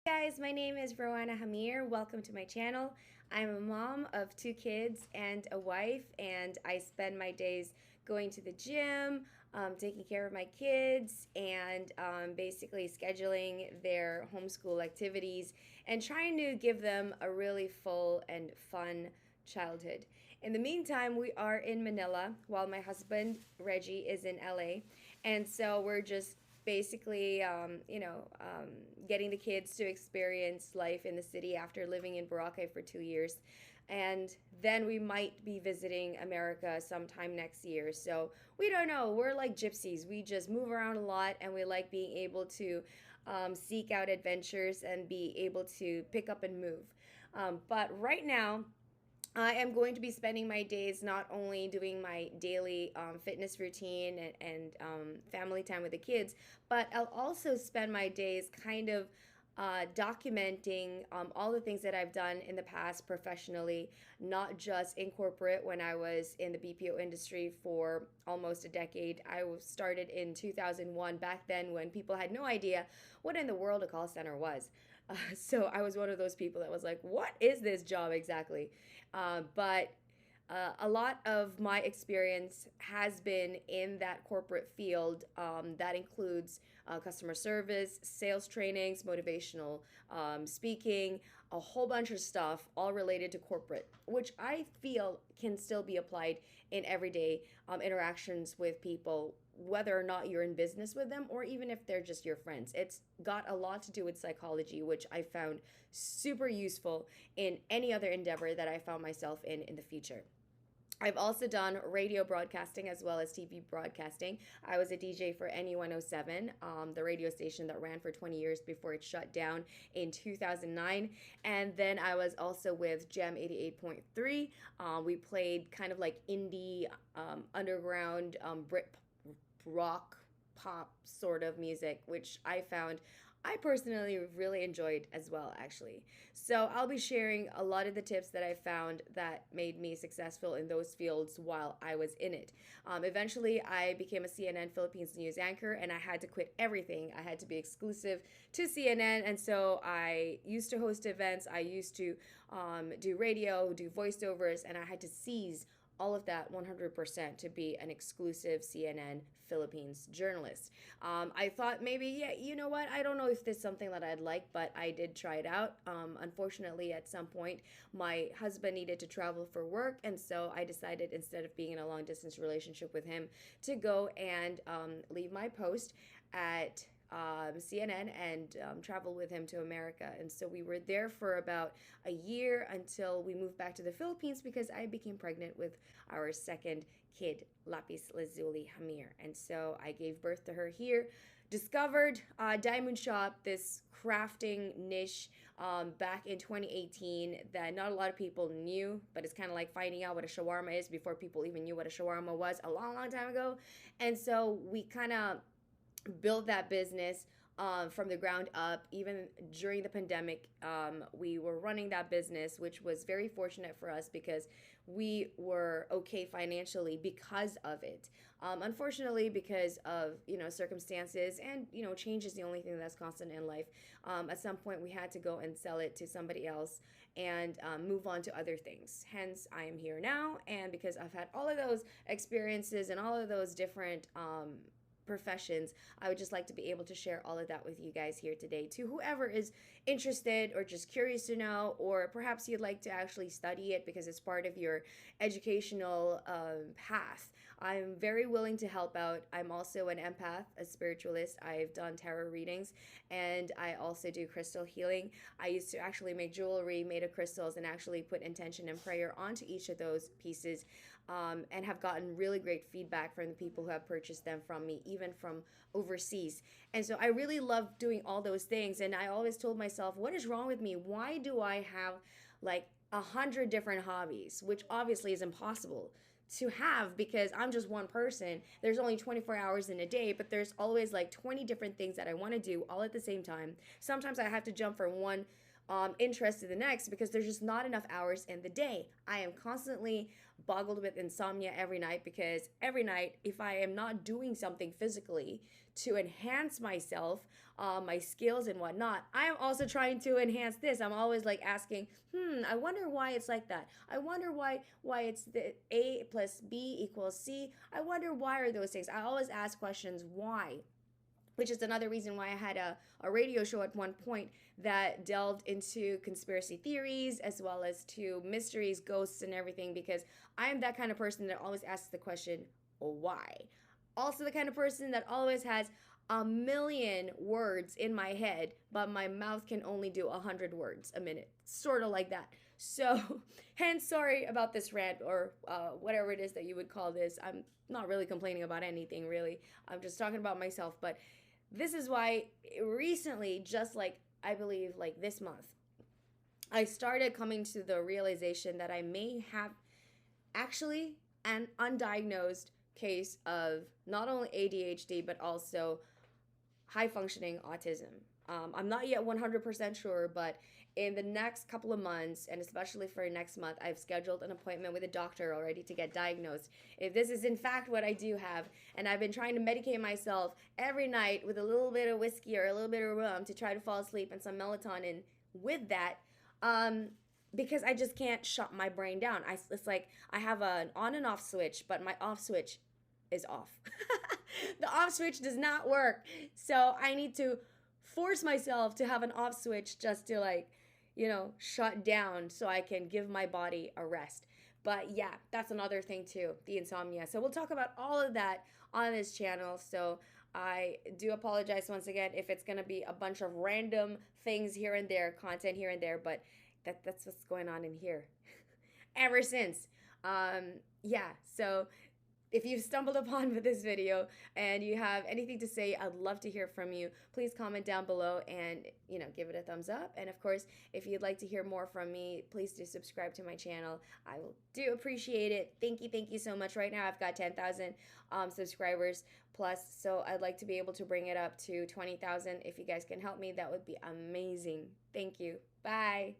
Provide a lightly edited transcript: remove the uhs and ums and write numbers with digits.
Guys, my name is Roanna Hamir. Welcome to my channel. I'm a mom of two kids and a wife, and I spend my days going to the gym, taking care of my kids, and basically scheduling their homeschool activities and trying to give them a really full and fun childhood. In the meantime, we are in Manila while my husband Reggie is in LA, and so we're just basically, getting the kids to experience life in the city after living in Boracay for 2 years. And then we might be visiting America sometime next year. So we don't know. We're like gypsies. We just move around a lot and we like being able to seek out adventures and be able to pick up and move. But right now, I am going to be spending my days not only doing my daily fitness routine and family time with the kids, but I'll also spend my days kind of documenting all the things that I've done in the past professionally, not just in corporate when I was in the BPO industry for almost a decade. I started in 2001, back then when people had no idea what in the world a call center was. So I was one of those people that was like, what is this job exactly? But a lot of my experience has been in that corporate field. That includes customer service, sales trainings, motivational speaking, a whole bunch of stuff, all related to corporate, which I feel can still be applied in everyday interactions with people, whether or not you're in business with them or even if they're just your friends. It's got a lot to do with psychology, which I found super useful in any other endeavor that I found myself in the future. I've also done radio broadcasting as well as TV broadcasting. I was a DJ for NE 107, the radio station that ran for 20 years before it shut down in 2009. And then I was also with Gem 88.3. We played kind of like indie, underground, Brit rock, pop sort of music, which I found I personally really enjoyed as well, actually. So, I'll be sharing a lot of the tips that I found that made me successful in those fields while I was in it. Eventually, I became a CNN Philippines news anchor and I had to quit everything. I had to be exclusive to CNN, and so I used to host events, I used to do radio, do voiceovers, and I had to seize all of that 100% to be an exclusive CNN Philippines journalist. I thought maybe, yeah, you know what? I don't know if this is something that I'd like, but I did try it out. Unfortunately, at some point, my husband needed to travel for work, and so I decided instead of being in a long distance relationship with him to go and leave my post at CNN and travel with him to America. And so we were there for about a year until we moved back to the Philippines because I became pregnant with our second kid, Lapis Lazuli Hamir. And so I gave birth to her here. Discovered DIYmoon Shop, this crafting niche back in 2018 that not a lot of people knew, but it's kind of like finding out what a shawarma is before people even knew what a shawarma was a long, long time ago. And so we kind of build that business from the ground up. Even during the pandemic, we were running that business, which was very fortunate for us because we were okay financially because of it. Unfortunately, because of circumstances and change is the only thing that's constant in life. At some point, we had to go and sell it to somebody else and move on to other things. Hence, I am here now, and because I've had all of those experiences and all of those different professions, I would just like to be able to share all of that with you guys here today. To whoever is interested or just curious to know, or perhaps you'd like to actually study it because it's part of your educational path, I'm very willing to help out. I'm also an empath, a spiritualist. I've done tarot readings, and I also do crystal healing. I used to actually make jewelry made of crystals and actually put intention and prayer onto each of those pieces, and have gotten really great feedback from the people who have purchased them from me, even from overseas. And so I really love doing all those things. And I always told myself, what is wrong with me? Why do I have like 100 different hobbies, which obviously is impossible to have because I'm just one person. There's only 24 hours in a day, but there's always like 20 different things that I want to do all at the same time. Sometimes I have to jump from one interest to the next because there's just not enough hours in the day. I am constantly boggled with insomnia every night because every night, if I am not doing something physically to enhance myself, my skills and whatnot, I am also trying to enhance this. I'm always like asking, I wonder why it's like that. I wonder why it's the A plus B equals C. I wonder why are those things. I always ask questions why, which is another reason why I had a radio show at one point that delved into conspiracy theories as well as to mysteries, ghosts, and everything, because I am that kind of person that always asks the question, why? Also, the kind of person that always has a million words in my head, but my mouth can only do 100 words a minute, sort of like that. So, hence, sorry about this rant or whatever it is that you would call this. I'm not really complaining about anything, really. I'm just talking about myself, but this is why recently, just like I believe like this month, I started coming to the realization that I may have actually an undiagnosed case of not only ADHD but also high functioning autism. I'm not yet 100% sure, but in the next couple of months, and especially for next month, I've scheduled an appointment with a doctor already to get diagnosed. If this is in fact what I do have, and I've been trying to medicate myself every night with a little bit of whiskey or a little bit of rum to try to fall asleep and some melatonin with that, because I just can't shut my brain down. It's like I have an on and off switch, but my off switch is off. The off switch does not work. So I need to force myself to have an off switch just to shut down so I can give my body a rest. But yeah, that's another thing too, the insomnia. So we'll talk about all of that on this channel. So I do apologize once again if it's going to be a bunch of random things here and there, content here and there, but that's what's going on in here ever since. Yeah, so if you've stumbled upon this video and you have anything to say, I'd love to hear from you. Please comment down below and, give it a thumbs up. And of course, if you'd like to hear more from me, please do subscribe to my channel. I will do appreciate it. Thank you so much. Right now, I've got 10,000 subscribers plus, so I'd like to be able to bring it up to 20,000. If you guys can help me, that would be amazing. Thank you. Bye.